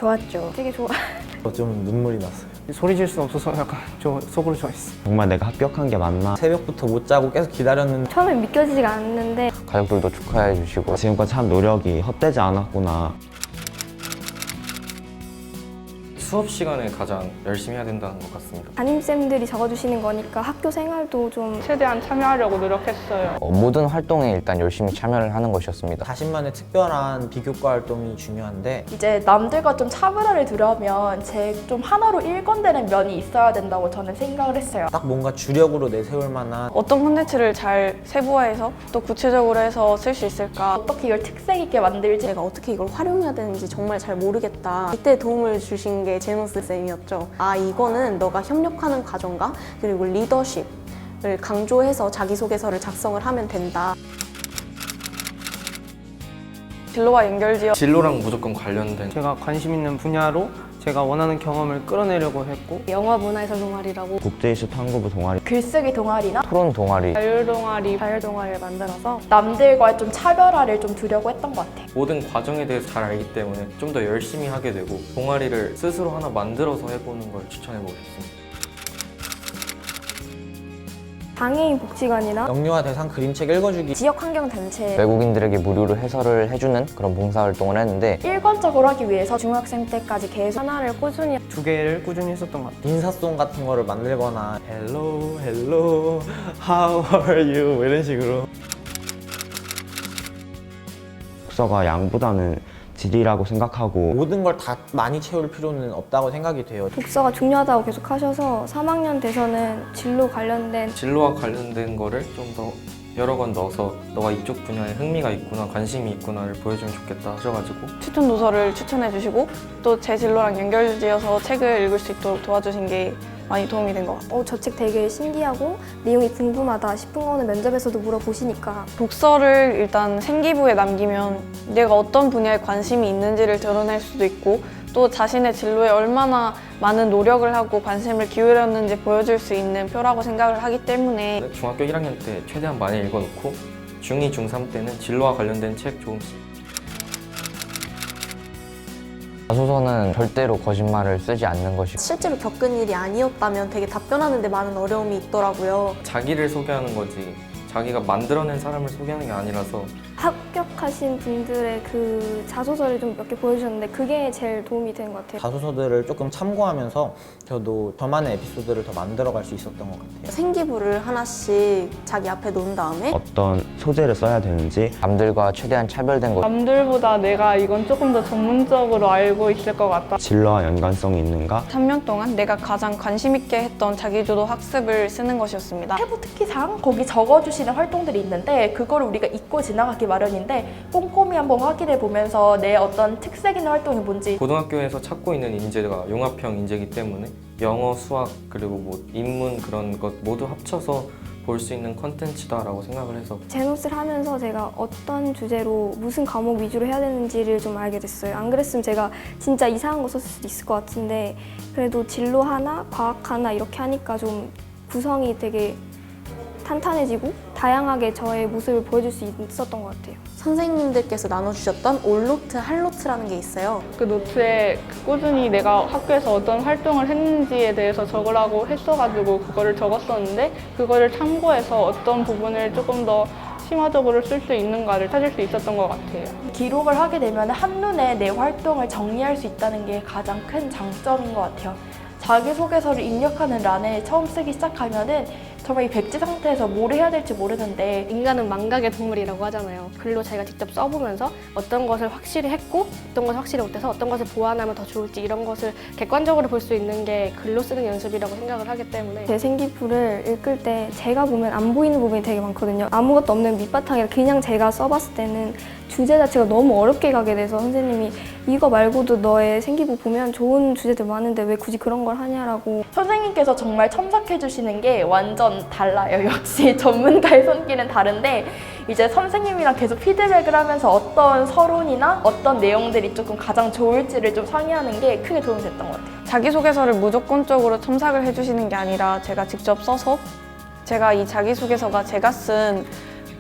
좋았죠. 되게 좋아. 좀 눈물이 났어요. 소리 질 수 없어서 약간 속으로 좋아했어. 정말 내가 합격한 게 맞나? 새벽부터 못 자고 계속 기다렸는데 처음엔 믿겨지지가 않는데 가족들도 축하해 주시고 지금까지 한 노력이 헛되지 않았구나. 수업 시간에 가장 열심히 해야 된다는 것 같습니다. 담임쌤들이 적어주시는 거니까 학교 생활도 좀 최대한 참여하려고 노력했어요. 모든 활동에 일단 열심히 참여를 하는 것이었습니다. 자신만의 특별한 비교과 활동이 중요한데 이제 남들과 좀 차별화를 두려면 제 좀 하나로 일관되는 면이 있어야 된다고 저는 생각을 했어요. 딱 뭔가 주력으로 내세울 만한 어떤 콘텐츠를 잘 세부화해서 또 구체적으로 해서 쓸 수 있을까? 어떻게 이걸 특색 있게 만들지? 제가 어떻게 이걸 활용해야 되는지 정말 잘 모르겠다. 이때 도움을 주신 게 제노스 쌤이었죠. 아, 이거는 너가 협력하는 과정과 그리고 리더십을 강조해서 자기소개서를 작성을 하면 된다. 진로와 연결지어 진로랑 무조건 관련된 제가 관심 있는 분야로 제가 원하는 경험을 끌어내려고 했고 영화 문화예술 동아리라고 국제이슈 탐구부 동아리, 글쓰기 동아리나 토론 동아리, 자율동아리 자율 동아리를 만들어서 남들과의 좀 차별화를 좀 두려고 했던 것 같아요. 모든 과정에 대해서 잘 알기 때문에 좀 더 열심히 하게 되고 동아리를 스스로 하나 만들어서 해보는 걸 추천해보고 싶습니다. 장애인 복지관이나 영유아 대상 그림책 읽어주기 지역환경단체 외국인들에게 무료로 해설을 해주는 그런 봉사활동을 했는데 일관적으로 하기 위해서 중학생 때까지 계속 하나를 꾸준히 2개를 꾸준히 했었던 것 같아요. 인사송 같은 거를 만들거나 Hello, hello, how are you 뭐 이런 식으로 독서가 양보다는 질이라고 생각하고 모든 걸 다 많이 채울 필요는 없다고 생각이 돼요. 독서가 중요하다고 계속 하셔서 3학년 돼서는 진로 관련된 진로와 관련된 거를 좀 더 여러 권 넣어서 너가 이쪽 분야에 흥미가 있구나, 관심이 있구나를 보여주면 좋겠다 하셔가지고 추천 도서를 추천해 주시고 또 제 진로랑 연결지어서 책을 읽을 수 있도록 도와주신 게 많이 도움이 된 것 같아요. 저 책 되게 신기하고 내용이 궁금하다 싶은 거는 면접에서도 물어보시니까 독서를 일단 생기부에 남기면 내가 어떤 분야에 관심이 있는지를 드러낼 수도 있고 또 자신의 진로에 얼마나 많은 노력을 하고 관심을 기울였는지 보여줄 수 있는 표라고 생각을 하기 때문에 중학교 1학년 때 최대한 많이 읽어놓고 중2, 중3 때는 진로와 관련된 책 조금씩 자소서는 절대로 거짓말을 쓰지 않는 것이고 실제로 겪은 일이 아니었다면 되게 답변하는 데 많은 어려움이 있더라고요. 자기를 소개하는 거지 자기가 만들어낸 사람을 소개하는 게 아니라서 합격하신 분들의 그 자소서를 좀 몇 개 보여주셨는데 그게 제일 도움이 된 것 같아요. 자소서들을 조금 참고하면서 저도 저만의 에피소드를 더 만들어갈 수 있었던 것 같아요. 생기부를 하나씩 자기 앞에 놓은 다음에 어떤 소재를 써야 되는지 남들과 최대한 차별된 것, 남들보다 내가 이건 조금 더 전문적으로 알고 있을 것 같다. 진로와 연관성이 있는가? 3년 동안 내가 가장 관심 있게 했던 자기주도 학습을 쓰는 것이었습니다. 세부 특기상 거기 적어주시는 활동들이 있는데 그거를 우리가 잊고 지나가기 마련인데 꼼꼼히 한번 확인해 보면서 내 어떤 특색 있는 활동이 뭔지 고등학교에서 찾고 있는 인재가 융합형 인재이기 때문에 영어, 수학, 그리고 뭐 인문 그런 것 모두 합쳐서 볼 수 있는 컨텐츠다라고 생각을 해서 제노스를 하면서 제가 어떤 주제로 무슨 과목 위주로 해야 되는지를 좀 알게 됐어요. 안 그랬으면 제가 진짜 이상한 거 썼을 수도 있을 것 같은데 그래도 진로 하나, 과학 하나 이렇게 하니까 좀 구성이 되게 탄탄해지고 다양하게 저의 모습을 보여줄 수 있었던 것 같아요. 선생님들께서 나눠주셨던 올노트, 할노트라는 게 있어요. 그 노트에 꾸준히 내가 학교에서 어떤 활동을 했는지에 대해서 적으라고 했어가지고 그거를 적었었는데 그거를 참고해서 어떤 부분을 조금 더 심화적으로 쓸 수 있는가를 찾을 수 있었던 것 같아요. 기록을 하게 되면 한눈에 내 활동을 정리할 수 있다는 게 가장 큰 장점인 것 같아요. 자기소개서를 입력하는 란에 처음 쓰기 시작하면은 정말 이 백지 상태에서 뭘 해야 될지 모르는데 인간은 망각의 동물이라고 하잖아요. 글로 자기가 직접 써보면서 어떤 것을 확실히 했고 어떤 것을 확실히 못해서 어떤 것을 보완하면 더 좋을지 이런 것을 객관적으로 볼 수 있는 게 글로 쓰는 연습이라고 생각을 하기 때문에 제 생기부를 읽을 때 제가 보면 안 보이는 부분이 되게 많거든요. 아무것도 없는 밑바탕이라 그냥 제가 써봤을 때는 주제 자체가 너무 어렵게 가게 돼서 선생님이 이거 말고도 너의 생기부 보면 좋은 주제들 많은데 왜 굳이 그런 걸 하냐라고 선생님께서 정말 첨삭해 주시는 게 완전 달라요. 역시 전문가의 손길은 다른데 이제 선생님이랑 계속 피드백을 하면서 어떤 서론이나 어떤 내용들이 조금 가장 좋을지를 좀 상의하는 게 크게 도움이 됐던 것 같아요. 자기소개서를 무조건적으로 첨삭을 해주시는 게 아니라 제가 직접 써서 제가 이 자기소개서가 제가 쓴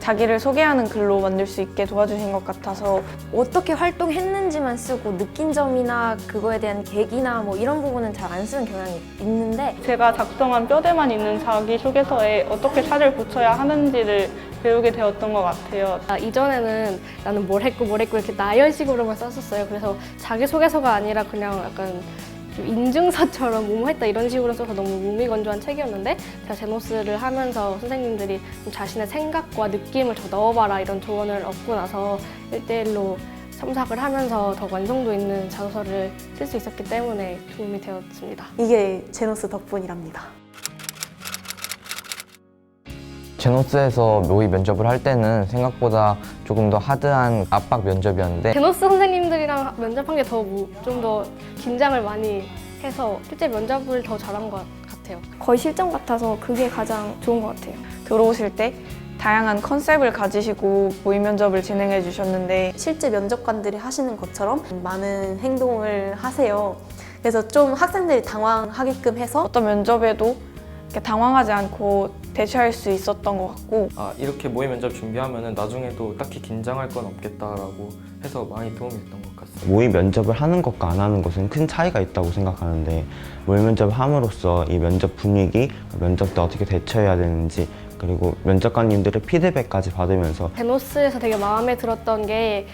자기를 소개하는 글로 만들 수 있게 도와주신 것 같아서 어떻게 활동했는지만 쓰고 느낀 점이나 그거에 대한 계기나 뭐 이런 부분은 잘 안 쓰는 경향이 있는데 제가 작성한 뼈대만 있는 자기소개서에 어떻게 살을 붙여야 하는지를 배우게 되었던 것 같아요. 이전에는 나는 뭘 했고 이렇게 나열식으로만 썼었어요. 그래서 자기소개서가 아니라 그냥 약간 좀 인증서처럼 뭐뭐 했다 이런 식으로 써서 너무 무미건조한 책이었는데 제가 제노스를 하면서 선생님들이 좀 자신의 생각과 느낌을 더 넣어봐라 이런 조언을 얻고 나서 1대1로 첨삭을 하면서 더 완성도 있는 자소서를 쓸 수 있었기 때문에 도움이 되었습니다. 이게 제노스 덕분이랍니다. 제노스에서 모의 면접을 할 때는 생각보다 조금 더 하드한 압박 면접이었는데 제노스 선생님들이랑 면접한 게 더 좀 더 긴장을 많이 해서 실제 면접을 더 잘한 것 같아요. 거의 실전 같아서 그게 가장 좋은 것 같아요. 들어오실 때 다양한 컨셉을 가지시고 모의 면접을 진행해 주셨는데 실제 면접관들이 하시는 것처럼 많은 행동을 하세요. 그래서 좀 학생들이 당황하게끔 해서 어떤 면접에도 이렇게 당황하지 않고 대처할 수 있었던 것 같고 이렇게 모의 면접 준비하면은 나중에도 딱히 긴장할 건 없겠다라고 해서 많이 도움이 됐던 것 같습니다. 모의 면접을 하는 것과 안 하는 것은 큰 차이가 있다고 생각하는데 모의 면접을 함으로써 이 면접 분위기, 면접 때 어떻게 대처해야 되는지 그리고 면접관님들의 피드백까지 받으면서 제노스에서 되게 마음에 들었던 게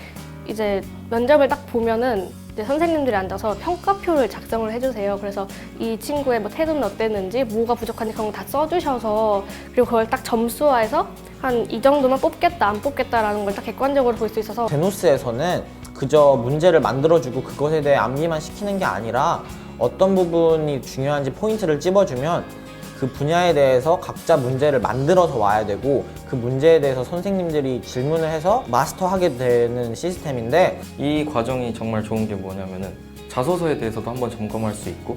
이제 면접을 딱 보면은 이제 선생님들이 앉아서 평가표를 작성을 해주세요. 그래서 이 친구의 뭐 태도는 어땠는지, 뭐가 부족한지 그런 거 다 써주셔서 그리고 그걸 딱 점수화해서 한 이 정도만 뽑겠다, 안 뽑겠다라는 걸 딱 객관적으로 볼 수 있어서 제노스에서는 그저 문제를 만들어주고 그것에 대해 암기만 시키는 게 아니라 어떤 부분이 중요한지 포인트를 찝어주면 그 분야에 대해서 각자 문제를 만들어서 와야 되고 그 문제에 대해서 선생님들이 질문을 해서 마스터하게 되는 시스템인데 이 과정이 정말 좋은 게 뭐냐면은 자소서에 대해서도 한번 점검할 수 있고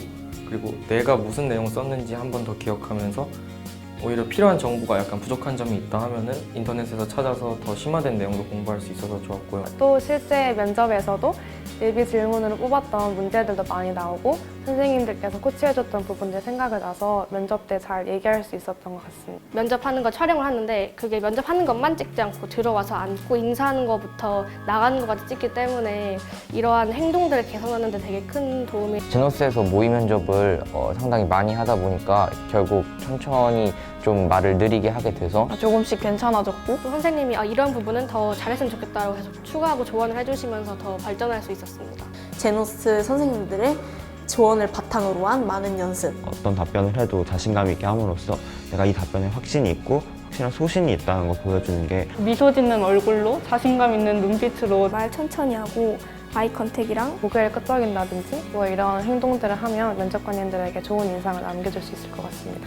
그리고 내가 무슨 내용 썼는지 한 번 더 기억하면서 오히려 필요한 정보가 약간 부족한 점이 있다 하면은 인터넷에서 찾아서 더 심화된 내용도 공부할 수 있어서 좋았고요. 또 실제 면접에서도 예비 질문으로 뽑았던 문제들도 많이 나오고 선생님들께서 코치해줬던 부분들 생각을 나서 면접 때 잘 얘기할 수 있었던 것 같습니다. 면접하는 거 촬영을 하는데 그게 면접하는 것만 찍지 않고 들어와서 앉고 인사하는 것부터 나가는 것까지 찍기 때문에 이러한 행동들을 개선하는 데 되게 큰 도움이 제노스에서 모의 면접을 상당히 많이 하다 보니까 결국 천천히 좀 말을 느리게 하게 돼서 조금씩 괜찮아졌고 또 선생님이 이런 부분은 더 잘했으면 좋겠다고 계속 추가하고 조언을 해주시면서 더 발전할 수 있었습니다. 제노스 선생님들의 조언을 바탕으로 한 많은 연습. 어떤 답변을 해도 자신감 있게 함으로써 내가 이 답변에 확신이 있고 확실한 소신이 있다는 걸 보여주는 게 미소 짓는 얼굴로 자신감 있는 눈빛으로 말 천천히 하고 아이 컨택이랑 고개를 끄덕인다든지 뭐 이런 행동들을 하면 면접관님들에게 좋은 인상을 남겨줄 수 있을 것 같습니다.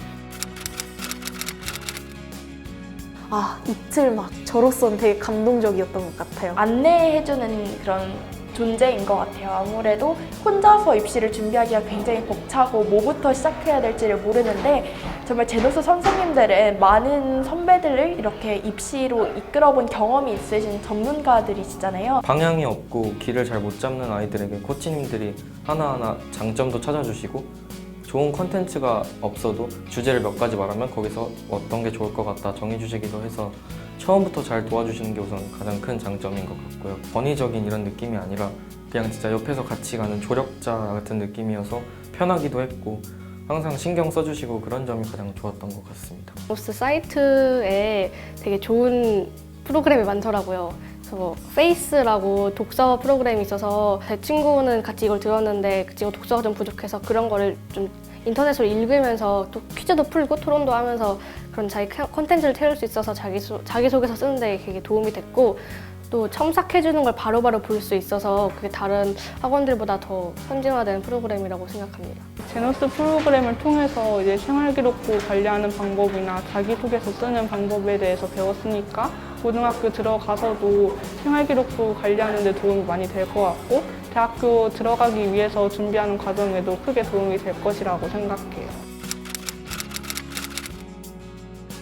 이틀 막 저로서는 되게 감동적이었던 것 같아요. 안내해주는 그런 존재인 것 같아요. 아무래도 혼자서 입시를 준비하기가 굉장히 벅차고 뭐부터 시작해야 될지를 모르는데 정말 제노스 선생님들은 많은 선배들을 이렇게 입시로 이끌어본 경험이 있으신 전문가들이시잖아요. 방향이 없고 길을 잘 못 잡는 아이들에게 코치님들이 하나하나 장점도 찾아주시고 좋은 컨텐츠가 없어도 주제를 몇 가지 말하면 거기서 어떤 게 좋을 것 같다 정해주시기도 해서 처음부터 잘 도와주시는 게 우선 가장 큰 장점인 것 같고요. 권위적인 이런 느낌이 아니라 그냥 진짜 옆에서 같이 가는 조력자 같은 느낌이어서 편하기도 했고 항상 신경 써주시고 그런 점이 가장 좋았던 것 같습니다. 제노스 사이트에 되게 좋은 프로그램이 많더라고요. 그래서 페이스라고 독서 프로그램이 있어서 제 친구는 같이 이걸 들었는데 그 친구 독서가 좀 부족해서 그런 거를 좀 인터넷으로 읽으면서 또 퀴즈도 풀고 토론도 하면서 그런 자기 콘텐츠를 채울 수 있어서 자기소개서 쓰는데 되게 도움이 됐고 또 첨삭해주는 걸 바로바로 볼 수 있어서 그게 다른 학원들보다 더 선진화된 프로그램이라고 생각합니다. 제노스 프로그램을 통해서 이제 생활기록부 관리하는 방법이나 자기소개서 쓰는 방법에 대해서 배웠으니까 고등학교 들어가서도 생활기록부 관리하는 데 도움이 많이 될 것 같고 대학교 들어가기 위해서 준비하는 과정에도 크게 도움이 될 것이라고 생각해요.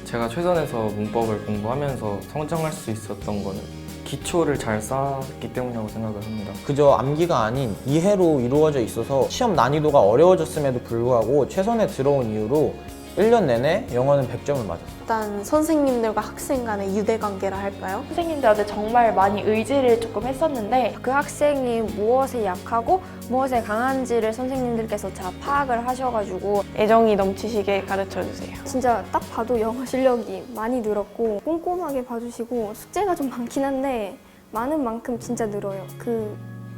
제가 최선에서 문법을 공부하면서 성장할 수 있었던 거는 기초를 잘 쌓았기 때문이라고 생각을 합니다. 그저 암기가 아닌 이해로 이루어져 있어서 시험 난이도가 어려워졌음에도 불구하고 최선에 들어온 이유로 1년 내내 영어는 100점을 맞았어요. 일단 선생님들과 학생 간의 유대관계라 할까요? 선생님들한테 정말 많이 의지를 조금 했었는데 그 학생이 무엇에 약하고 무엇에 강한지를 선생님들께서 잘 파악을 하셔가지고 애정이 넘치시게 가르쳐 주세요. 진짜 딱 봐도 영어 실력이 많이 늘었고 꼼꼼하게 봐주시고 숙제가 좀 많긴 한데 많은 만큼 진짜 늘어요.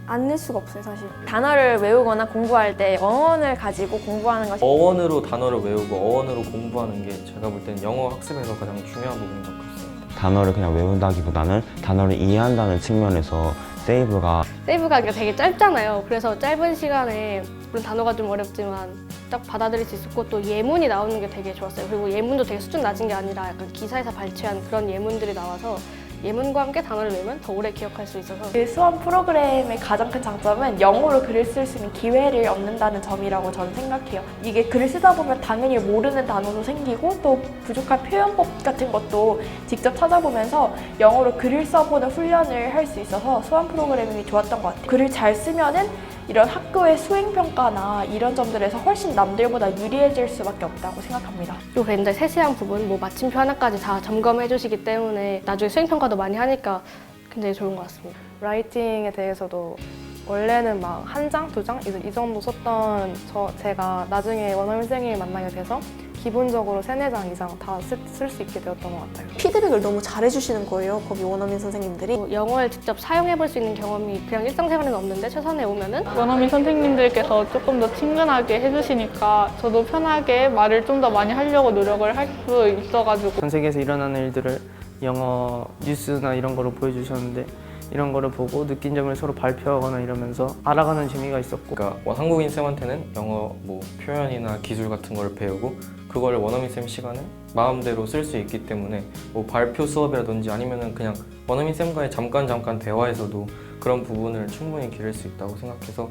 안 낼 수가 없어요, 사실. 단어를 외우거나 공부할 때 어원을 가지고 공부하는 것이 어원으로 단어를 외우고 어원으로 공부하는 게 제가 볼 때는 영어 학습에서 가장 중요한 부분인 것 같습니다. 단어를 그냥 외운다기보다는 단어를 이해한다는 측면에서 세이브가 되게 짧잖아요. 그래서 짧은 시간에 물론 단어가 좀 어렵지만 딱 받아들일 수 있었고 또 예문이 나오는 게 되게 좋았어요. 그리고 예문도 되게 수준 낮은 게 아니라 약간 기사에서 발췌한 그런 예문들이 나와서 예문과 함께 단어를 외우면 더 오래 기억할 수 있어서 그 수험 프로그램의 가장 큰 장점은 영어로 글을 쓸 수 있는 기회를 얻는다는 점이라고 저는 생각해요. 이게 글을 쓰다 보면 당연히 모르는 단어도 생기고 또 부족한 표현법 같은 것도 직접 찾아보면서 영어로 글을 써보는 훈련을 할 수 있어서 수험 프로그램이 좋았던 것 같아요. 글을 잘 쓰면은 이런 학교의 수행평가나 이런 점들에서 훨씬 남들보다 유리해질 수밖에 없다고 생각합니다. 그리고 굉장히 세세한 부분, 뭐 마침표 하나까지 다 점검해 주시기 때문에 나중에 수행평가도 많이 하니까 굉장히 좋은 것 같습니다. 라이팅에 대해서도 원래는 막 한 장, 두 장 이 정도 썼던 제가 나중에 원어민 선생님을 만나게 돼서 기본적으로 3-4장 이상 다 쓸 수 있게 되었던 것 같아요. 피드백을 너무 잘해주시는 거예요, 거기 원어민 선생님들이. 영어를 직접 사용해 볼 수 있는 경험이 그냥 일상생활에는 없는데 최선에 오면은 원어민 선생님들께서 조금 더 친근하게 해주시니까 저도 편하게 말을 좀 더 많이 하려고 노력을 할 수 있어가지고 전 세계에서 일어나는 일들을 영어 뉴스나 이런 거로 보여주셨는데 이런 거를 보고 느낀 점을 서로 발표하거나 이러면서 알아가는 재미가 있었고 그러니까 한국인 쌤한테는 영어 뭐 표현이나 기술 같은 걸 배우고 그걸 원어민 쌤 시간에 마음대로 쓸 수 있기 때문에 뭐 발표 수업이라든지 아니면은 그냥 원어민 쌤과의 잠깐 대화에서도 그런 부분을 충분히 기를 수 있다고 생각해서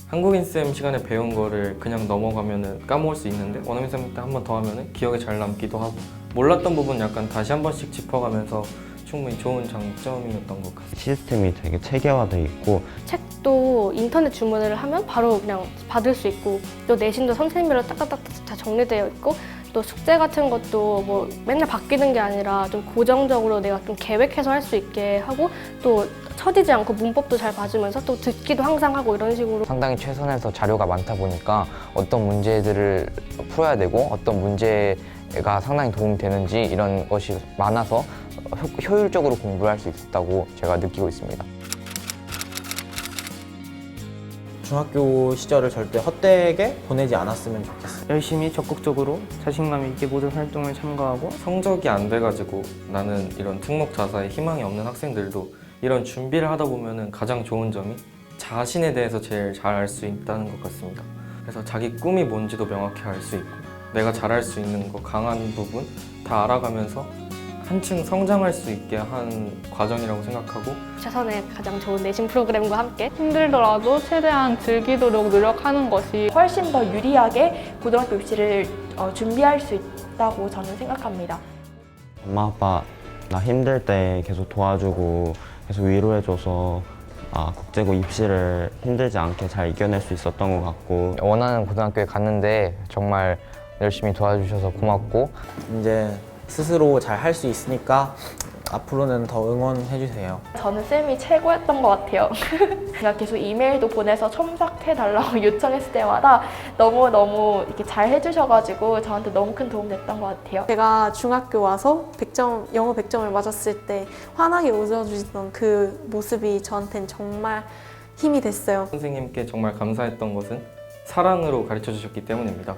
한국인 쌤 시간에 배운 거를 그냥 넘어가면은 까먹을 수 있는데 원어민 쌤 때 한 번 더 하면은 기억에 잘 남기도 하고 몰랐던 부분 약간 다시 한 번씩 짚어가면서 충분히 좋은 장점이었던 것 같습니다. 시스템이 되게 체계화돼 있고 책도 인터넷 주문을 하면 바로 그냥 받을 수 있고 또 내신도 선생님별로 딱딱딱 다 정리되어 있고 또 숙제 같은 것도 뭐 맨날 바뀌는 게 아니라 좀 고정적으로 내가 좀 계획해서 할 수 있게 하고 또 처지지 않고 문법도 잘 봐주면서 또 듣기도 항상 하고 이런 식으로 상당히 최선에서 자료가 많다 보니까 어떤 문제들을 풀어야 되고 어떤 문제가 상당히 도움이 되는지 이런 것이 많아서 효율적으로 공부를 할 수 있었다고 제가 느끼고 있습니다. 중학교 시절을 절대 헛되게 보내지 않았으면 좋겠어요. 열심히 적극적으로 자신감 있게 모든 활동을 참가하고 성적이 안 돼가지고 나는 이런 특목 자사에 희망이 없는 학생들도 이런 준비를 하다 보면은 가장 좋은 점이 자신에 대해서 제일 잘 알 수 있다는 것 같습니다. 그래서 자기 꿈이 뭔지도 명확히 알 수 있고 내가 잘할 수 있는 거 강한 부분 다 알아가면서 한층 성장할 수 있게 한 과정이라고 생각하고 최선의 가장 좋은 내신 프로그램과 함께 힘들더라도 최대한 즐기도록 노력하는 것이 훨씬 더 유리하게 고등학교 입시를 준비할 수 있다고 저는 생각합니다. 엄마 아빠 나 힘들 때 계속 도와주고 계속 위로해줘서 국제고 입시를 힘들지 않게 잘 이겨낼 수 있었던 것 같고 원하는 고등학교에 갔는데 정말 열심히 도와주셔서 고맙고 이제 스스로 잘 할 수 있으니까 앞으로는 더 응원해주세요. 저는 쌤이 최고였던 것 같아요. 제가 계속 이메일도 보내서 첨삭해달라고 요청했을 때마다 너무너무 이렇게 잘 해주셔가지고 저한테 너무 큰 도움 됐던 것 같아요. 제가 중학교 와서 100점, 영어 100점을 맞았을 때 환하게 웃어주시던 그 모습이 저한테는 정말 힘이 됐어요. 선생님께 정말 감사했던 것은 사랑으로 가르쳐 주셨기 때문입니다.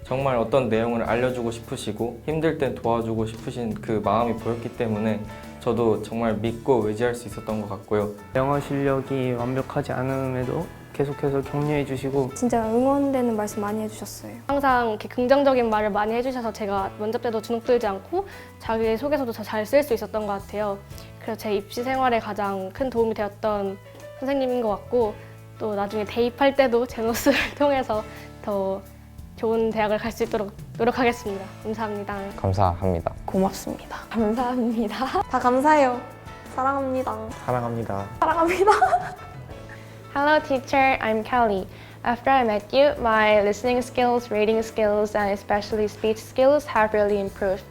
정말 어떤 내용을 알려주고 싶으시고 힘들 땐 도와주고 싶으신 그 마음이 보였기 때문에 저도 정말 믿고 의지할 수 있었던 것 같고요. 영어 실력이 완벽하지 않음에도 계속해서 격려해 주시고 진짜 응원되는 말씀 많이 해주셨어요. 항상 이렇게 긍정적인 말을 많이 해주셔서 제가 면접 때도 주눅들지 않고 자기소개서도 잘 쓸 수 있었던 것 같아요. 그래서 제 입시 생활에 가장 큰 도움이 되었던 선생님인 것 같고 또 나중에 대입할 때도 제노스를 통해서 더 좋은 대학을 갈 수 있도록 노력하겠습니다. 감사합니다. 감사합니다. 고맙습니다. 감사합니다. 다 감사해요. 사랑합니다. 사랑합니다. 사랑합니다. Hello teacher, I'm Kelly. After I met you, my listening skills, reading skills, and especially speech skills have really improved.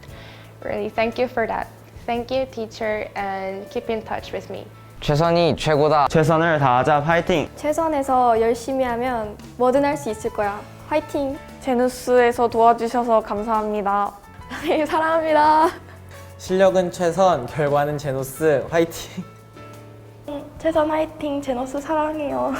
Really, thank you for that. Thank you, teacher, and keep in touch with me. 최선이 최고다. 최선을 다하자. 파이팅! 최선에서 열심히 하면 뭐든 할 수 있을 거야. 화이팅! 제누스에서 도와주셔서 감사합니다. 사랑합니다. 실력은 최선, 결과는 제노스. 화이팅! 최선 화이팅, 제노스 사랑해요.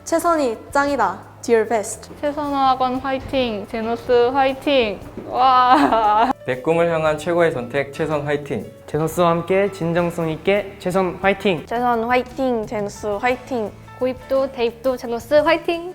최선이 짱이다. Dear best. 최선화학원 화이팅! 제노스 화이팅! 와! 내 꿈을 향한 최고의 선택 최선 화이팅. 제노스와 함께 진정성 있게 최선 화이팅! 최선 화이팅, 제누스 화이팅. 고입도 대입도 제노스 화이팅!